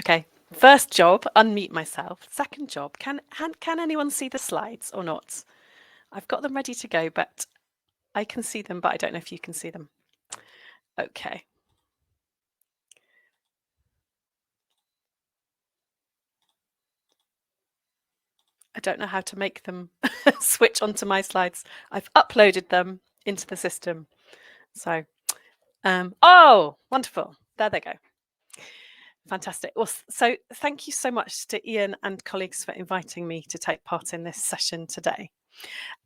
Okay, first job, unmute myself. Second job, can anyone see the slides or not? I've got them ready to go, but I can see them, but I don't know if you can see them. Okay. I don't know how to make them switch onto my slides. I've uploaded them into the system. So, oh, wonderful. There they go. Fantastic. Well, so thank you so much to Ian and colleagues for inviting me to take part in this session today.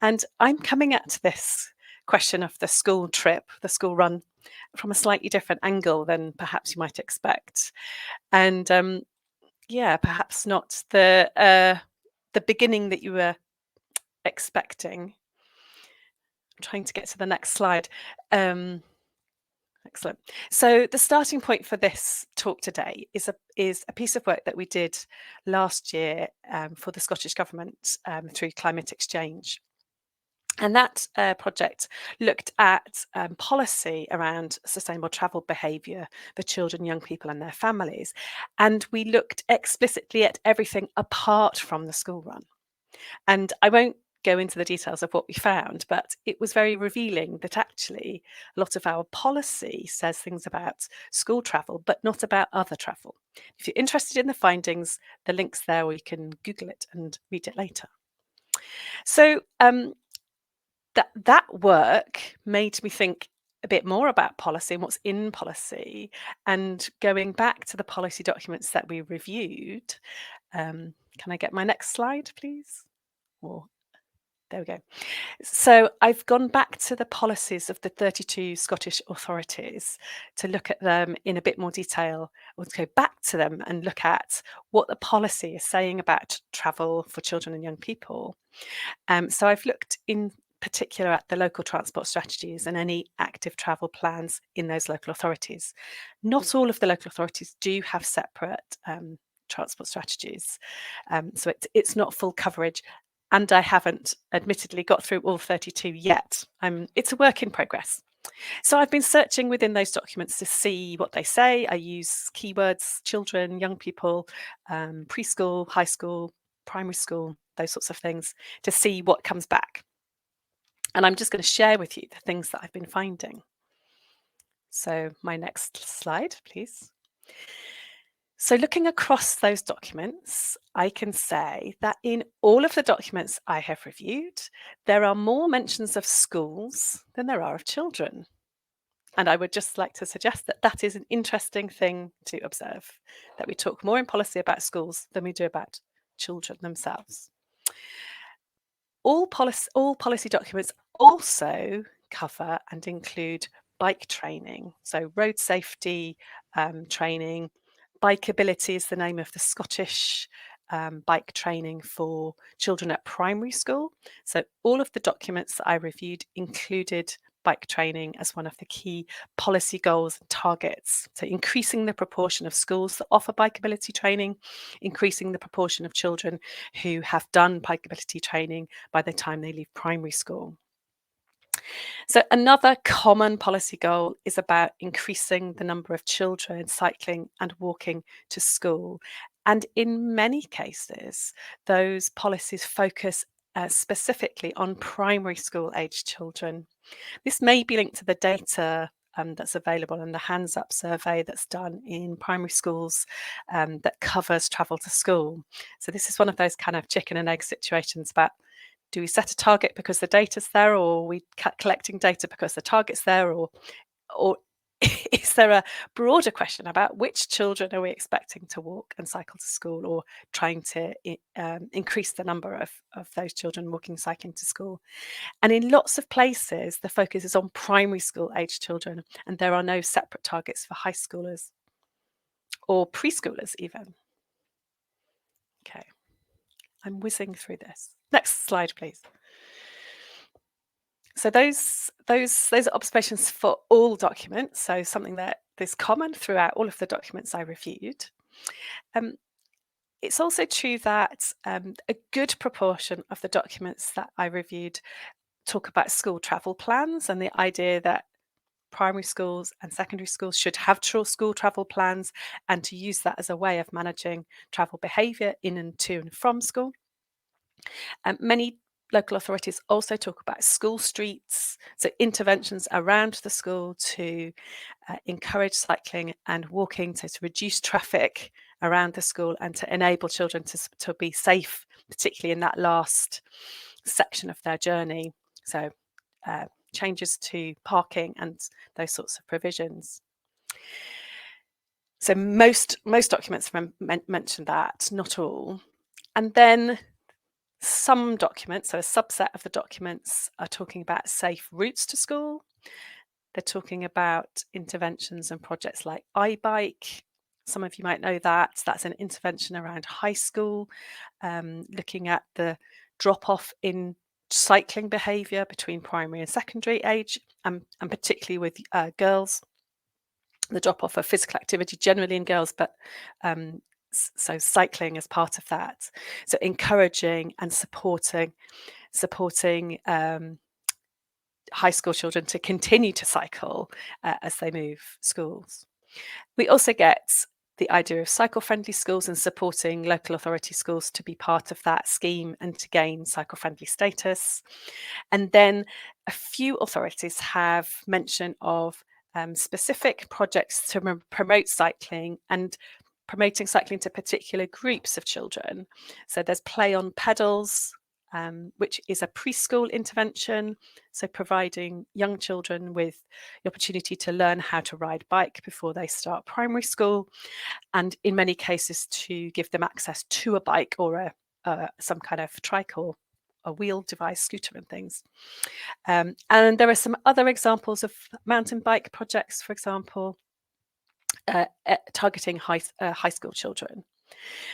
And I'm coming at this question of the school trip, the school run, from a slightly different angle than perhaps you might expect. And yeah, perhaps not the beginning that you were expecting. I'm trying to get to the next slide. Excellent. So the starting point for this talk today is a piece of work that we did last year for the Scottish Government through Climate Exchange. And that project looked at policy around sustainable travel behaviour for children, young people and their families. And we looked explicitly at everything apart from the school run. And I won't go into the details of what we found, but it was very revealing that actually a lot of our policy says things about school travel, but not about other travel. If you're interested in the findings, the link's there, or you can Google it and read it later. So that work made me think a bit more about policy and what's in policy, and going back to the policy documents that we reviewed. Can I get my next slide, please? Or there we go. So I've gone back to the policies of the 32 Scottish authorities to look at them in a bit more detail, or to go back to them and look at what the policy is saying about travel for children and young people. So I've looked in particular at the local transport strategies and any active travel plans in those local authorities. Not all of the local authorities do have separate transport strategies, so it's not full coverage. And I haven't admittedly got through all 32 yet. It's a work in progress. So I've been searching within those documents to see what they say. I use keywords, children, young people, preschool, high school, primary school, those sorts of things, to see what comes back. And I'm just going to share with you the things that I've been finding. So my next slide, please. So looking across those documents, I can say that in all of the documents I have reviewed, there are more mentions of schools than there are of children. And I would just like to suggest that that is an interesting thing to observe, that we talk more in policy about schools than we do about children themselves. All policy documents also cover and include bike training, so road safety training. Bikeability is the name of the Scottish bike training for children at primary school. So all of the documents that I reviewed included bike training as one of the key policy goals and targets. So increasing the proportion of schools that offer bikeability training, increasing the proportion of children who have done bikeability training by the time they leave primary school. So another common policy goal is about increasing the number of children cycling and walking to school. And in many cases, those policies focus specifically on primary school age children. This may be linked to the data that's available in the Hands Up survey that's done in primary schools that covers travel to school. So this is one of those kind of chicken and egg situations about, do we set a target because the data's there, or are we collecting data because the target's there, or is there a broader question about which children are we expecting to walk and cycle to school, or trying to increase the number of those children walking and cycling to school? And in lots of places, the focus is on primary school age children, and there are no separate targets for high schoolers or preschoolers even. Okay, I'm whizzing through this. Next slide, please. So those are observations for all documents. So something that is common throughout all of the documents I reviewed. It's also true that a good proportion of the documents that I reviewed talk about school travel plans and the idea that primary schools and secondary schools should have school travel plans, and to use that as a way of managing travel behaviour in and to and from school. Many local authorities also talk about school streets, so interventions around the school to encourage cycling and walking, so to reduce traffic around the school and to enable children to be safe, particularly in that last section of their journey. So changes to parking and those sorts of provisions. So most documents mention that, not all. And then some documents, so a subset of the documents, are talking about safe routes to school. They're talking about interventions and projects like iBike. Some of you might know that. That's an intervention around high school, looking at the drop-off in cycling behaviour between primary and secondary age, and particularly with girls. The drop-off of physical activity generally in girls, but so cycling as part of that. So encouraging and supporting high school children to continue to cycle as they move schools. We also get the idea of cycle-friendly schools and supporting local authority schools to be part of that scheme and to gain cycle-friendly status. And then a few authorities have mention of specific projects to promote cycling and promoting cycling to particular groups of children. So there's Play on Pedals, which is a preschool intervention, so providing young children with the opportunity to learn how to ride bike before they start primary school, and in many cases to give them access to a bike or some kind of trike or a wheel device, scooter and things. And there are some other examples of mountain bike projects, for example, targeting high school children.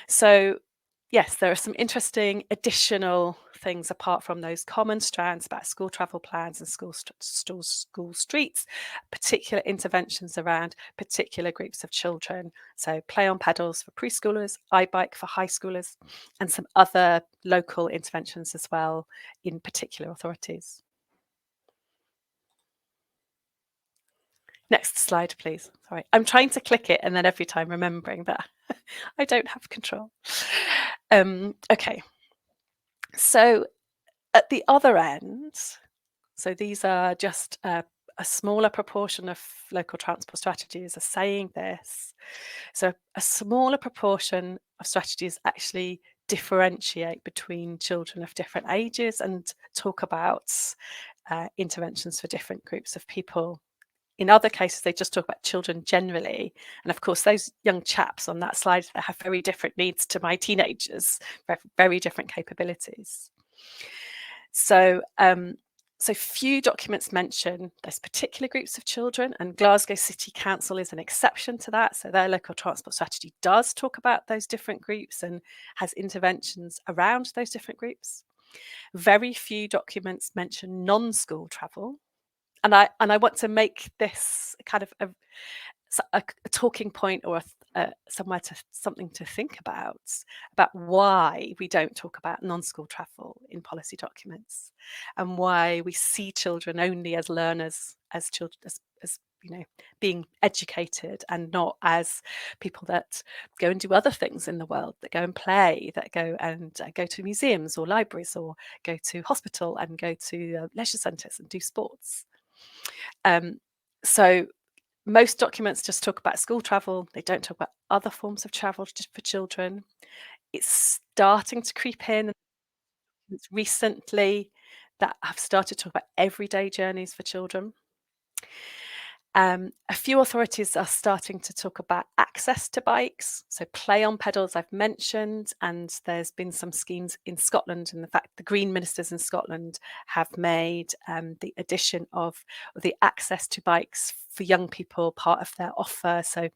So yes, there are some interesting additional things apart from those common strands about school travel plans and school streets, particular interventions around particular groups of children. So Play on Pedals for preschoolers, iBike for high schoolers, and some other local interventions as well in particular authorities. Next slide, please. Sorry, I'm trying to click it and then every time remembering that I don't have control. Okay, so at the other end, so these are just a smaller proportion of local transport strategies are saying this. So a smaller proportion of strategies actually differentiate between children of different ages and talk about interventions for different groups of people. In other cases, they just talk about children generally. And of course, those young chaps on that slide, they have very different needs to my teenagers, very different capabilities. So, so few documents mention those particular groups of children, and Glasgow City Council is an exception to that. So their local transport strategy does talk about those different groups and has interventions around those different groups. Very few documents mention non-school travel. And I want to make this kind of a talking point or something to think about why we don't talk about non-school travel in policy documents, and why we see children only as learners, as children, as you know, being educated, and not as people that go and do other things in the world, that go and play, that go and go to museums or libraries, or go to hospital and go to leisure centres and do sports. So most documents just talk about school travel. They don't talk about other forms of travel for children. It's starting to creep in recently that have started to talk about everyday journeys for children. A few authorities are starting to talk about access to bikes. So Play on Pedals I've mentioned, and there's been some schemes in Scotland, and the fact the Green ministers in Scotland have made the addition of the access to bikes for young people part of their offer. So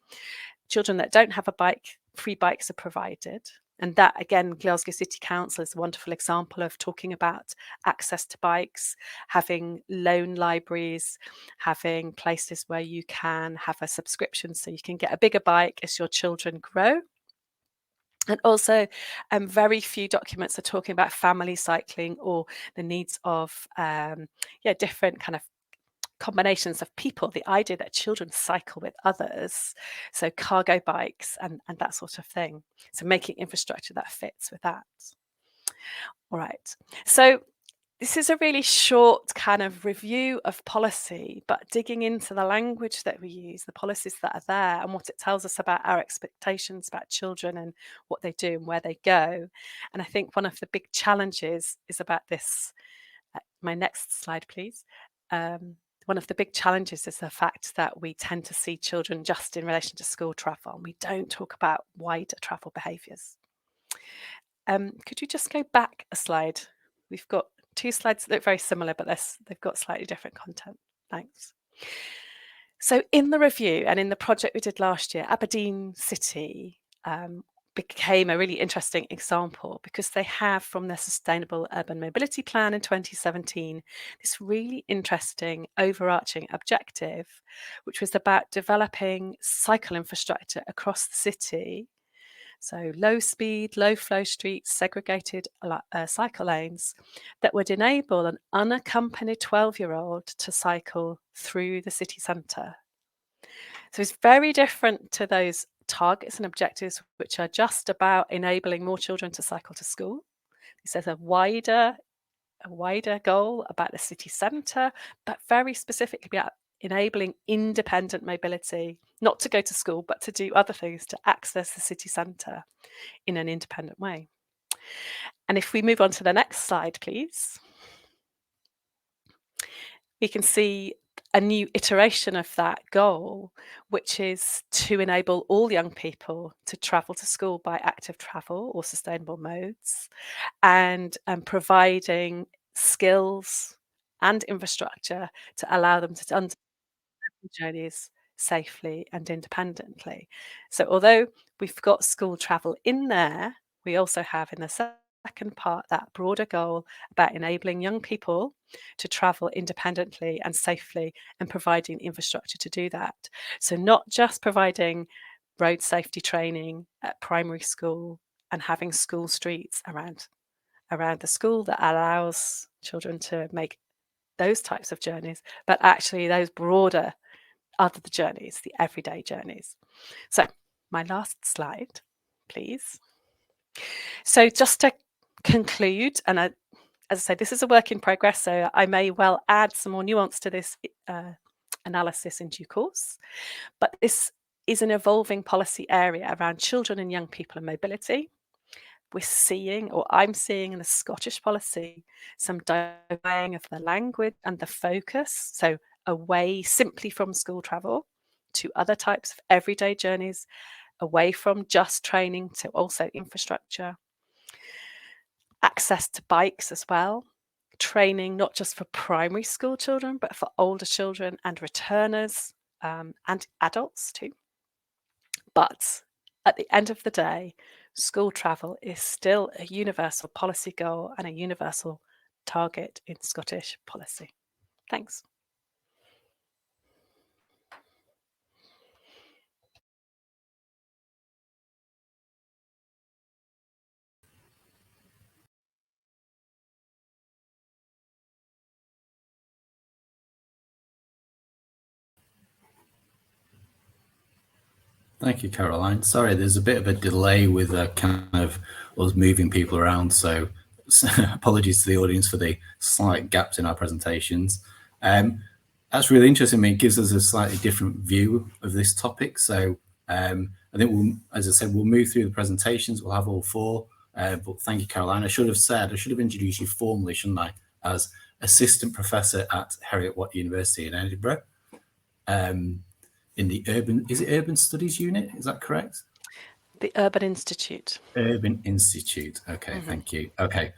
children that don't have a bike, free bikes are provided. And that, again, Glasgow City Council is a wonderful example of talking about access to bikes, having loan libraries, having places where you can have a subscription so you can get a bigger bike as your children grow. And also, very few documents are talking about family cycling or the needs of different kind of combinations of people, the idea that children cycle with others, so cargo bikes and that sort of thing. So making infrastructure that fits with that. All right. So this is a really short kind of review of policy, but digging into the language that we use, the policies that are there, and what it tells us about our expectations about children and what they do and where they go. And I think one of the big challenges is about this. My next slide, please. One of the big challenges is the fact that we tend to see children just in relation to school travel, and we don't talk about wider travel behaviours. Could you just go back a slide? We've got two slides that look very similar, but they've got slightly different content. Thanks. So in the review and in the project we did last year, Aberdeen City became a really interesting example because they have, from their Sustainable Urban Mobility Plan in 2017, this really interesting overarching objective, which was about developing cycle infrastructure across the city. So low speed, low flow streets, segregated cycle lanes that would enable an unaccompanied 12-year-old to cycle through the city centre. So it's very different to those targets and objectives, which are just about enabling more children to cycle to school. This is a wider goal about the city centre, but very specifically about enabling independent mobility, not to go to school, but to do other things, to access the city centre in an independent way. And if we move on to the next slide, please, we can see a new iteration of that goal, which is to enable all young people to travel to school by active travel or sustainable modes, and providing skills and infrastructure to allow them to undertake journeys safely and independently. So although we've got school travel in there, we also have in the second part that broader goal about enabling young people to travel independently and safely and providing infrastructure to do that. So not just providing road safety training at primary school and having school streets around the school that allows children to make those types of journeys, but actually those broader other journeys, the everyday journeys. So my last slide, please. So just to conclude, and as I say, this is a work in progress, so I may well add some more nuance to this analysis in due course, but this is an evolving policy area around children and young people and mobility. We're seeing, or I'm seeing in the Scottish policy, some diversifying of the language and the focus, so away simply from school travel to other types of everyday journeys, away from just training to also infrastructure, access to bikes as well, training not just for primary school children, but for older children and returners and adults too. But at the end of the day, school travel is still a universal policy goal and a universal target in Scottish policy. Thanks. Thank you, Caroline. Sorry, there's a bit of a delay with kind of us moving people around, so apologies to the audience for the slight gaps in our presentations. That's really interesting. I mean, it gives us a slightly different view of this topic. So I think we'll, as I said, we'll move through the presentations. We'll have all four. But thank you, Caroline. I should have introduced you formally, shouldn't I, as assistant professor at Heriot-Watt University in Edinburgh. In the Urban Studies unit, is that correct? The Urban Institute. Urban Institute. Okay, thank you. Okay,